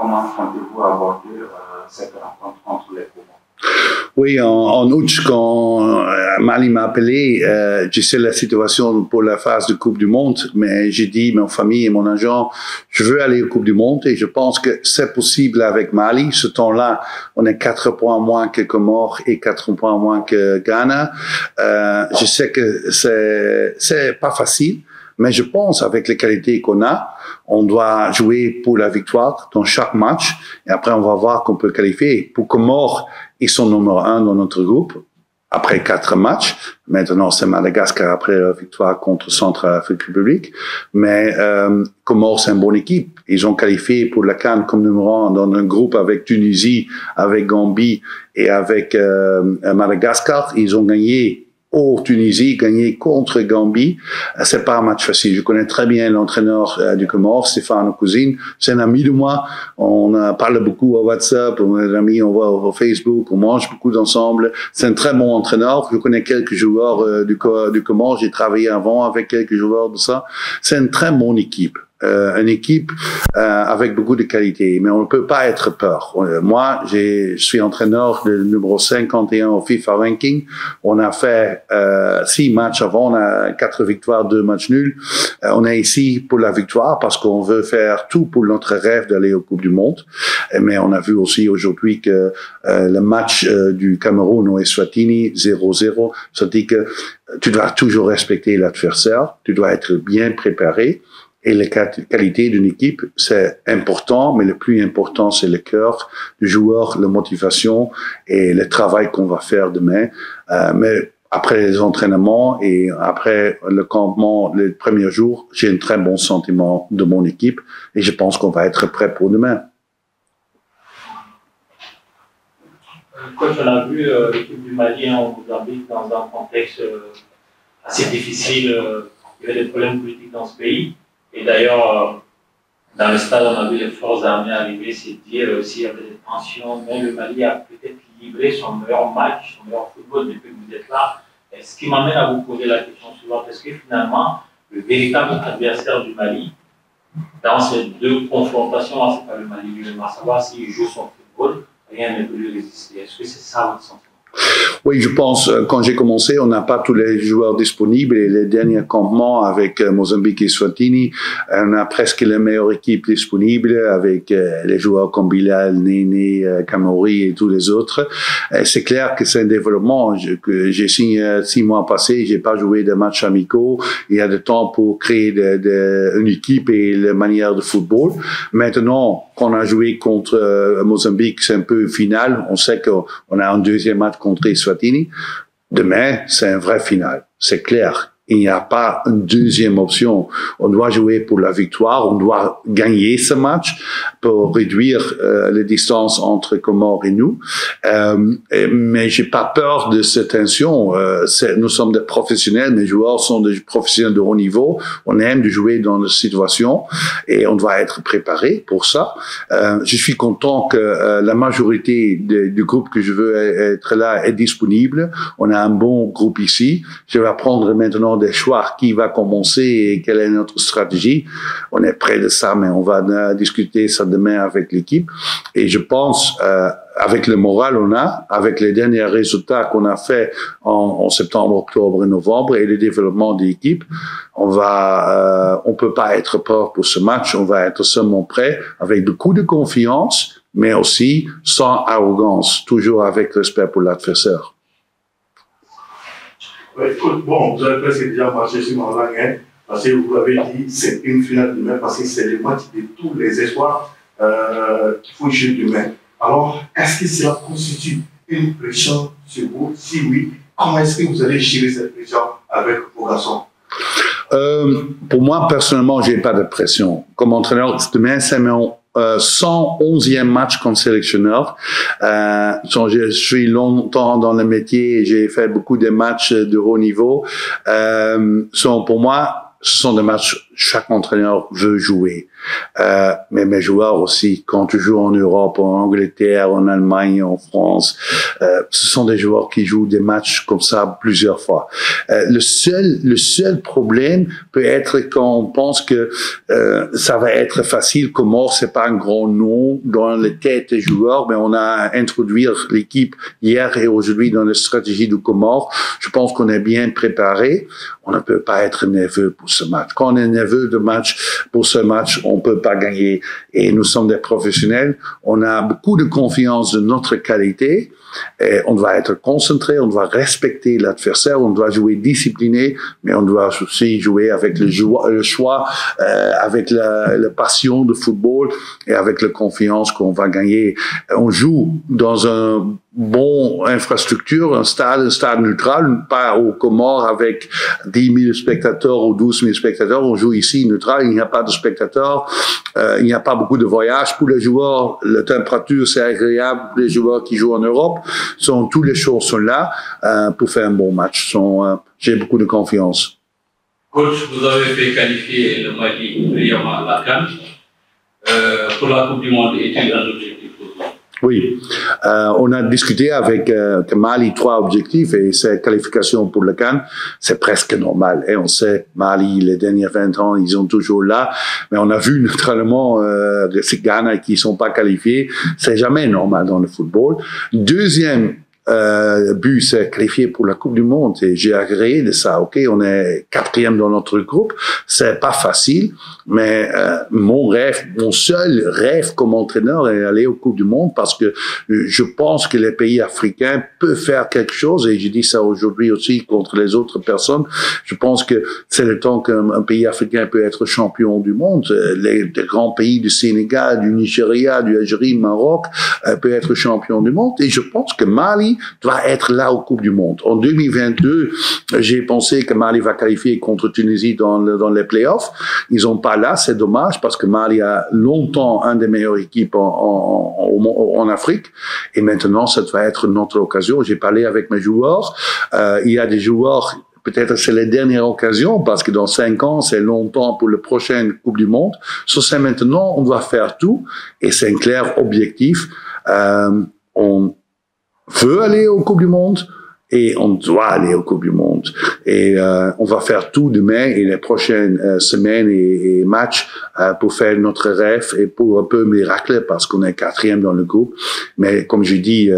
comment comptez-vous aborder cette rencontre contre les Comores? Oui, en août, quand Mali m'a appelé, je sais la situation pour la phase de Coupe du Monde, mais j'ai dit, ma famille et mon agent, je veux aller aux Coupe du Monde et je pense que c'est possible avec Mali. Ce temps-là, on est 4 points moins que Comores et 4 points moins que Ghana. Je sais que c'est pas facile. Mais je pense, avec les qualités qu'on a, on doit jouer pour la victoire dans chaque match. Et après, on va voir qu'on peut qualifier. Pour Comores, ils sont numéro 1 dans notre groupe. Après 4 matchs. Maintenant, c'est Madagascar après la victoire contre Centrafrique République. Mais Comores, c'est une bonne équipe. Ils ont qualifié pour la CAN comme numéro 1 dans un groupe avec Tunisie, avec Gambie et avec Madagascar. Ils ont gagné au Tunisie, gagné contre Gambie. C'est pas un match facile. Je connais très bien l'entraîneur du Comores, Stéphane Cousine. C'est un ami de moi. On parle beaucoup au WhatsApp, on est amis, on voit au Facebook, on mange beaucoup ensemble. C'est un très bon entraîneur. Je connais quelques joueurs du Comores. J'ai travaillé avant avec quelques joueurs de ça. C'est une très bonne équipe. Une équipe avec beaucoup de qualité, mais on ne peut pas être peur. Moi, je suis entraîneur de numéro 51 au FIFA Ranking. On a fait 6 matchs avant, on a 4 victoires, 2 matchs nuls. On est ici pour la victoire parce qu'on veut faire tout pour notre rêve d'aller aux Coupes du Monde. Mais on a vu aussi aujourd'hui que le match du Cameroun au Eswatini 0-0, ça dit que tu dois toujours respecter l'adversaire, tu dois être bien préparé. Et la qualité d'une équipe, c'est important, mais le plus important, c'est le cœur du joueur, la motivation et le travail qu'on va faire demain. Mais après les entraînements et après le campement, le premier jour, j'ai un très bon sentiment de mon équipe et je pense qu'on va être prêt pour demain. Coach, on a vu l'équipe du Mali en Mozambique dans un contexte assez difficile. Il y avait des problèmes politiques dans ce pays. Et d'ailleurs, dans le stade, on a vu les forces armées arriver, c'est dire aussi il y avait des tensions, mais le Mali a peut-être livré son meilleur match, son meilleur football depuis que vous êtes là. Et ce qui m'amène à vous poser la question suivante, est-ce que finalement, le véritable adversaire du Mali, dans ces 2 confrontations, c'est pas le Mali lui-même, à savoir s'il joue son football, rien ne peut lui résister. Est-ce que c'est ça votre sentiment? Oui, je pense, quand j'ai commencé, on n'a pas tous les joueurs disponibles et les derniers campements avec Mozambique et Swatini, on a presque la meilleure équipe disponible avec les joueurs comme Bilal, Néné, Kamori et tous les autres. C'est clair que c'est un développement que j'ai signé 6 mois passés, j'ai pas joué de matchs amicaux. Il y a du temps pour créer une équipe et la manière de football. Maintenant, qu'on a joué contre Mozambique, c'est un peu final. On sait qu'on a un deuxième match contre Eswatini. Demain, c'est un vrai final. C'est clair. Il n'y a pas une deuxième option. On doit jouer pour la victoire. On doit gagner ce match pour réduire les distances entre Comores et nous. Mais j'ai pas peur de cette tension. Nous sommes des professionnels. Mes joueurs sont des professionnels de haut niveau. On aime de jouer dans la situation et on doit être préparé pour ça. Je suis content que la majorité du groupe que je veux être là est disponible. On a un bon groupe ici. Je vais apprendre maintenant des choix, qui va commencer et quelle est notre stratégie. On est près de ça, mais on va discuter ça demain avec l'équipe. Et je pense, avec le moral on a, avec les derniers résultats qu'on a fait en septembre, octobre et novembre et le développement de l'équipe, on peut pas être peur pour ce match. On va être seulement prêt avec beaucoup de confiance, mais aussi sans arrogance, toujours avec respect pour l'adversaire. Ouais, bon, vous avez presque déjà marché sur ma langue, hein, parce que vous l'avez dit, c'est une finale demain, parce que c'est le match de tous les espoirs qu'il faut jouer demain. Alors, est-ce que cela constitue une pression sur vous? Si oui, comment est-ce que vous allez gérer cette pression avec vos garçons? Pour moi, personnellement, j'ai pas de pression. Comme entraîneur, demain, c'est mon 111e match comme sélectionneur. Je suis longtemps dans le métier et j'ai fait beaucoup de matchs de haut niveau. Pour moi, ce sont des matchs chaque entraîneur veut jouer. Mais mes joueurs aussi, quand tu joues en Europe, en Angleterre, en Allemagne, en France, ce sont des joueurs qui jouent des matchs comme ça plusieurs fois. Le seul problème peut être quand on pense que ça va être facile. Comores, c'est pas un grand nom dans les têtes des joueurs, mais on a introduit l'équipe hier et aujourd'hui dans la stratégie du Comores. Je pense qu'on est bien préparé. On ne peut pas être nerveux pour ce match. Quand on est nerveux pour ce match, on peut pas gagner. Et nous sommes des professionnels. On a beaucoup de confiance de notre qualité. Et on doit être concentré, on doit respecter l'adversaire, on doit jouer discipliné, mais on doit aussi jouer avec le choix, avec la passion de football et avec la confiance qu'on va gagner. On joue dans un bon infrastructure, un stade neutral, pas aux Comores avec 10 000 spectateurs ou 12 000 spectateurs. On joue ici neutral, il n'y a pas de spectateurs, il n'y a pas beaucoup de voyages pour les joueurs. La température, c'est agréable pour les joueurs qui jouent en Europe. Toutes les choses sont là pour faire un bon match. J'ai beaucoup de confiance. Coach, vous avez fait qualifier le Mali brillamment à la CAN. Pour la Coupe du Monde, est-il un objectif pour vous? Oui, on a discuté avec Mali 3 objectifs et ces qualifications pour le CAN, c'est presque normal. Et on sait, Mali, les derniers 20 ans, ils sont toujours là, mais on a vu naturellement ces Ghana qui sont pas qualifiés. C'est jamais normal dans le football. Deuxième but, c'est qualifié pour la Coupe du Monde et j'ai agréé de ça. Ok, on est 4e dans notre groupe, c'est pas facile, mais mon seul rêve comme entraîneur est d'aller aux Coupes du Monde parce que je pense que les pays africains peuvent faire quelque chose et je dis ça aujourd'hui aussi contre les autres personnes. Je pense que c'est le temps qu'un pays africain peut être champion du monde. Les grands pays du Sénégal, du Nigeria, du Algérie, Maroc peut être champion du monde et je pense que Mali doit être là aux Coupes du Monde. En 2022, j'ai pensé que Mali va qualifier contre Tunisie dans les playoffs. Ils sont pas là, c'est dommage parce que Mali a longtemps un des meilleures équipes en Afrique. Et maintenant, ça va être notre occasion. J'ai parlé avec mes joueurs. Il y a des joueurs. Peut-être c'est la dernière occasion parce que dans 5 ans, c'est longtemps pour la prochaine Coupe du Monde. C'est maintenant, on doit faire tout et c'est un clair objectif. On veut aller aux Coupes du Monde et on doit aller aux Coupes du Monde. Et on va faire tout demain et les prochaines semaines et matchs pour faire notre rêve et pour un peu miracle parce qu'on est 4e dans le groupe. Mais comme je dis,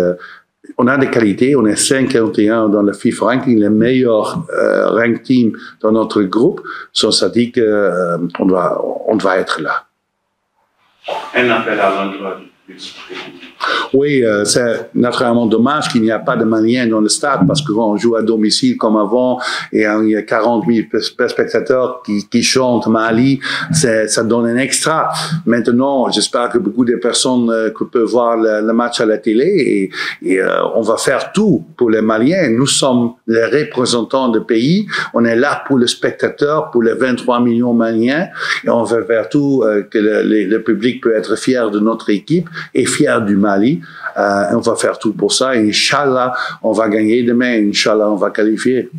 on a des qualités, on est 51 dans le FIFA ranking, le meilleur rank team dans notre groupe. Ça dit que on doit être là. Un appel à l'endroit du public. Oui, c'est naturellement dommage qu'il n'y a pas de Maliens dans le stade parce que quand on joue à domicile comme avant et il y a 40 000 spectateurs qui chantent Mali, ça donne un extra. Maintenant, j'espère que beaucoup de personnes peuvent voir le match à la télé et on va faire tout pour les Maliens. Nous sommes les représentants du pays. On est là pour le spectateur, pour les 23 millions Maliens et on va faire tout que le public peut être fier de notre équipe et fier du Mali. On va faire tout pour ça. Inch'Allah, on va gagner demain. Inch'Allah, on va qualifier.